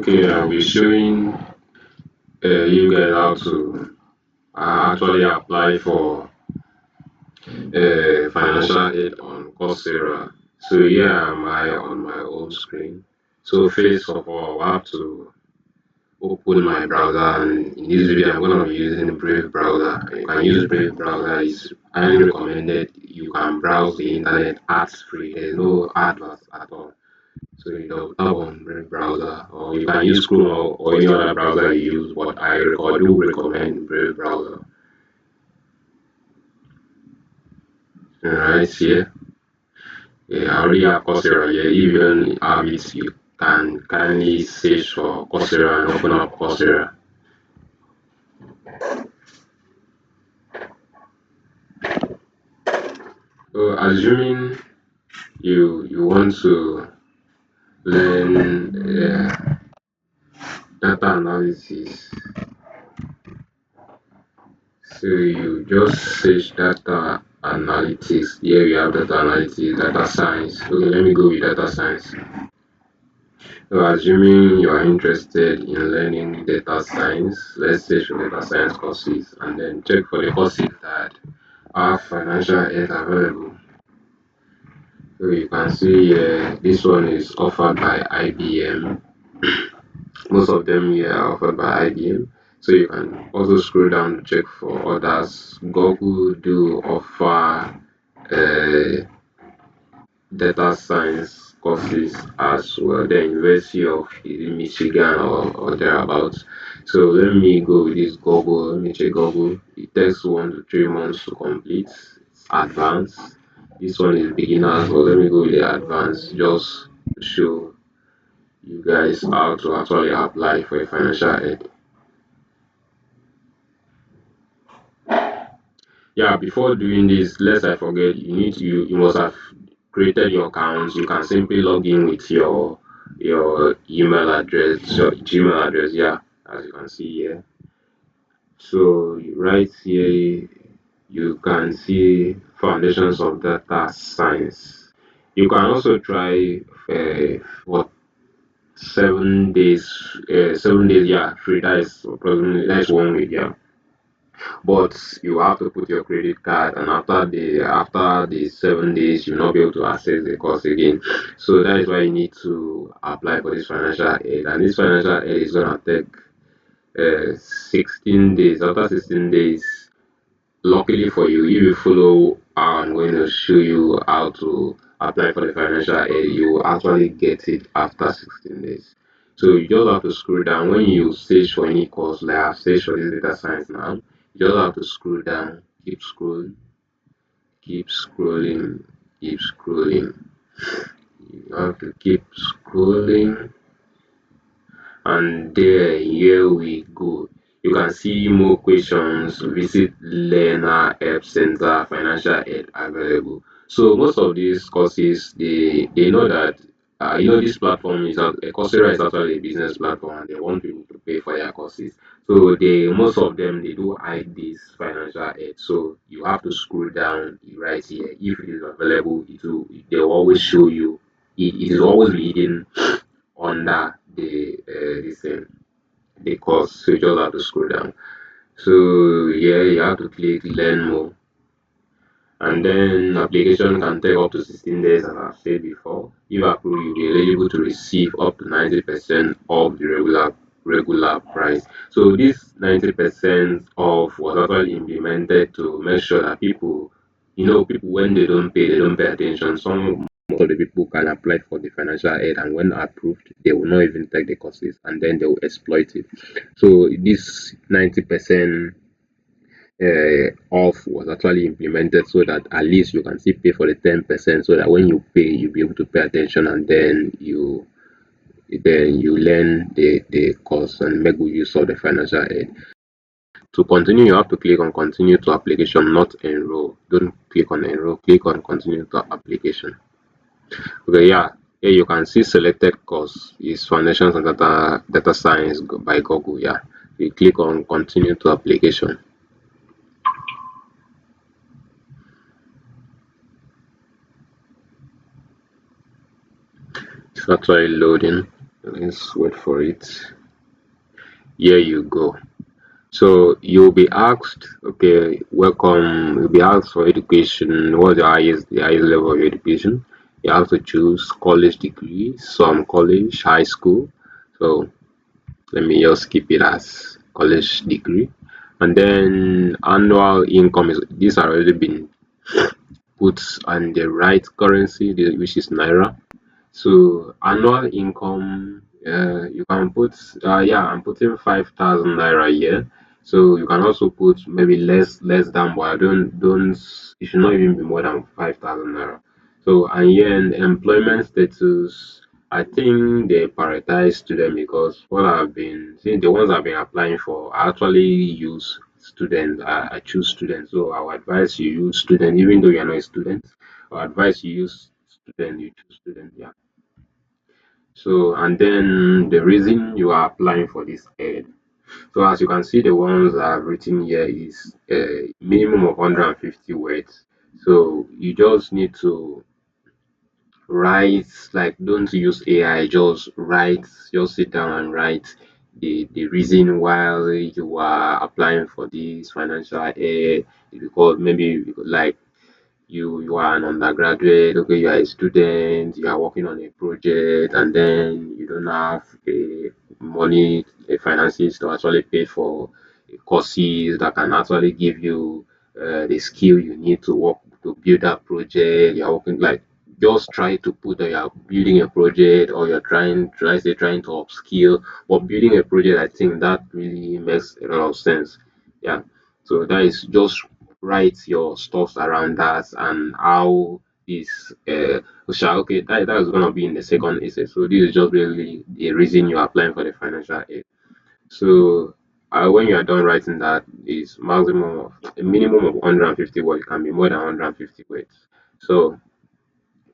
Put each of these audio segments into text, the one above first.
Okay, I'll be showing you guys how to actually apply for financial aid on Coursera. So here am I on my home screen. So first of all, I have to open my browser, and in this video I'm going to be using Brave browser. You can use Brave browser. It's highly recommended. You can browse the internet ads free. There's no adverts at all. So you know tap on Brave browser, or you can use Chrome or any other browser you use, but I do recommend Brave browser. Right here. Yeah, I already have Coursera here. If you don't have it, you can kindly search for Coursera and open up Coursera. So assuming you want to learn data analysis, so you just search data analytics. Here we have data analytics, data science. Okay, let me go with data science. So assuming you are interested in learning data science, let's search for data science courses and then check for the courses that have financial aid available. So you can see this one is offered by IBM. Most of them here are offered by IBM. So you can also scroll down to check for others. Google do offer uh, data science courses as well. The University of Michigan or thereabouts. So let me go with this Google. Let me check Google. It takes 1 to 3 months to complete. It's advanced. This one is beginner, so let me go with the advanced just to show you guys how to actually apply for a financial aid. Yeah, before doing this, lest I forget, you must have created your account. You can simply log in with your email address, your Gmail address, yeah, as you can see here. So right here you can see foundations of data science. You can also try what 7 days, 7 days, yeah, free. That is approximately that's 1 week, yeah. But you have to put your credit card, and after the 7 days you'll not be able to access the course again. So that is why you need to apply for this financial aid, and this financial aid is gonna take 16 days. After 16 days, luckily for you, if you follow, I'm going to show you how to apply for the financial aid. You will actually get it after 16 days. So you just have to scroll down. When you search for any course, like I've searched for this data science now, you just have to scroll down, keep scrolling, keep scrolling, keep scrolling. You have to keep scrolling, and there, here we go. You can see more questions. Visit learner help center, financial aid available. So most of these courses, they know that this platform is Coursera is actually a business platform, and they want people to pay for their courses. So they most of them they do hide this financial aid. So you have to scroll down right here. If it is available, they will always show you. It is always hidden under the course. So you just have to scroll down. So yeah, you have to click learn more, and then application can take up to 16 days, as I've said before. If approved, you'll be eligible to receive up to 90% of the regular price. So this 90% off was actually implemented to make sure that people when they don't pay attention. Some most of the people can apply for the financial aid, and when approved, they will not even take the courses, and then they will exploit it. So this 90% off was actually implemented so that at least you can still pay for the 10%, so that when you pay you'll be able to pay attention, and then you learn the course and make good use of the financial aid. To continue, you have to click on continue to application, not enroll. Don't click on enroll, click on continue to application. Okay, yeah. Here you can see selected course is foundations and data science by Google. Yeah, you click on continue to application. It's actually loading. Let's wait for it. Here you go. So you'll be asked, okay, welcome. You'll be asked for education. What's the highest level of your education? You have to choose college degree, some college, high school. So let me just keep it as college degree. And then annual income is these are already been put on the right currency, which is naira. So annual income, you can put, yeah, I'm putting 5,000 naira a year. So you can also put maybe less than, but I don't. It should not even be more than 5,000 naira. So and then employment status, I think they prioritize student because what I've been seeing, the ones I've been applying for, I actually use student. I choose student. So I would advise you use student, even though you're not a student. I advise you use student. You choose student. Yeah. So, and then the reason you are applying for this aid. So, as you can see, the ones I've written here is a minimum of 150 words. So, you just need to write, like, don't use AI, just write, just sit down and write the reason why you are applying for this financial aid. Because maybe, like, you are an undergraduate, okay, you are a student, you are working on a project, and then you don't have a money, a finances to actually pay for courses that can actually give you the skill you need to work to build that project. You're working like just try to put that you're building a project or you're trying to upskill or building a project. I think that really makes a lot of sense. Yeah. So that is just write your stuffs around that and how this okay, that is gonna be in the second essay. So this is just really the reason you're applying for the financial aid. So when you are done writing that is maximum of a minimum of 150 words. It can be more than 150 words. So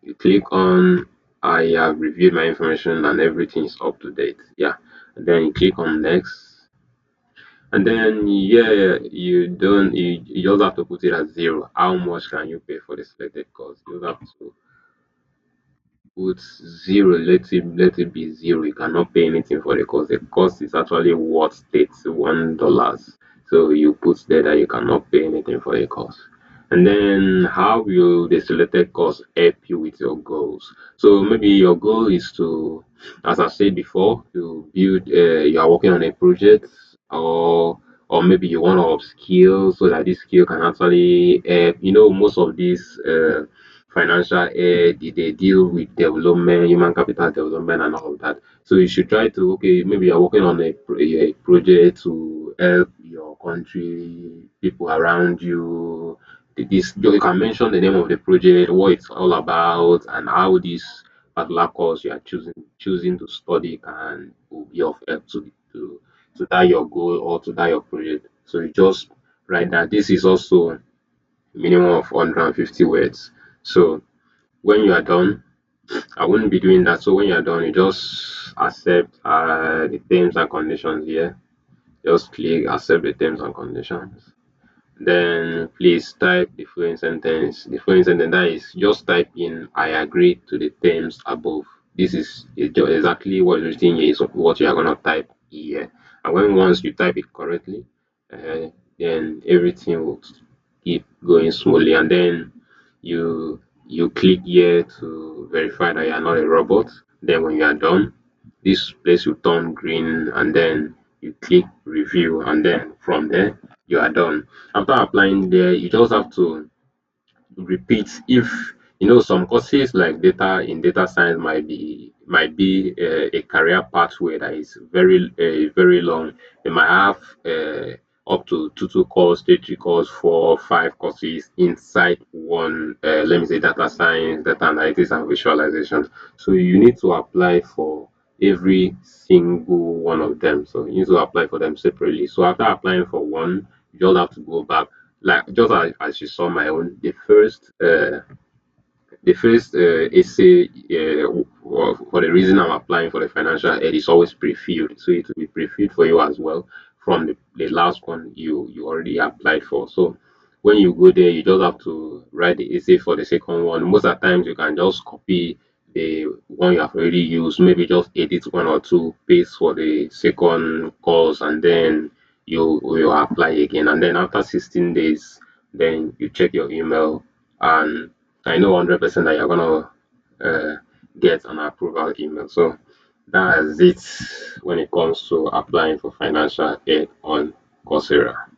you click on I have reviewed my information and everything is up to date. Yeah. And then you click on next. And then yeah, you just have to put it at zero. How much can you pay for the selected course? You just have to put zero. Let it be zero. You cannot pay anything for the course. The course is actually worth $1. So you put there that you cannot pay anything for the course. And then how will the selected course help you with your goals? So maybe your goal is to, as I said before, to build. You are working on a project, or maybe you want to upskill so that this skill can actually help. Most of these. Financial aid, they deal with development, human capital development, and all of that. So you should try to, okay, maybe you're working on a project to help your country, people around you. This you can mention the name of the project, what it's all about, and how this particular course you are choosing to study can will be of help to that your goal or to that your project. So you just write that this is also minimum of 150 words. So when you are done, I wouldn't be doing that. So when you are done, you just accept the terms and conditions here. Just click accept the terms and conditions. Then please type the following sentence. The following sentence that is just type in I agree to the terms above. This is exactly what is written here is what you are gonna type here. And when once you type it correctly, uh, then everything will keep going smoothly. And then you click here to verify that you are not a robot. Then when you are done, this place will turn green and then you click review and then from there you are done. After applying there, you just have to repeat if some courses like data science might be a career pathway that is very long. They might have up to two course, three course, 4 or 5 courses inside one. Let me say data science, data analytics, and visualization. So you need to apply for every single one of them. So you need to apply for them separately. So after applying for one, you just have to go back like just as you saw my own the first essay for the reason I'm applying for the financial aid is always pre-filled, so it will be pre-filled for you as well from the last one you already applied for. So when you go there, you just have to write the essay for the second one. Most of the times you can just copy the one you have already used, maybe just edit one or two, paste for the second course, and then you will apply again. And then after 16 days, then you check your email, and I know 100% that you're gonna uh, get an approval email. So that is it when it comes to applying for financial aid on Coursera.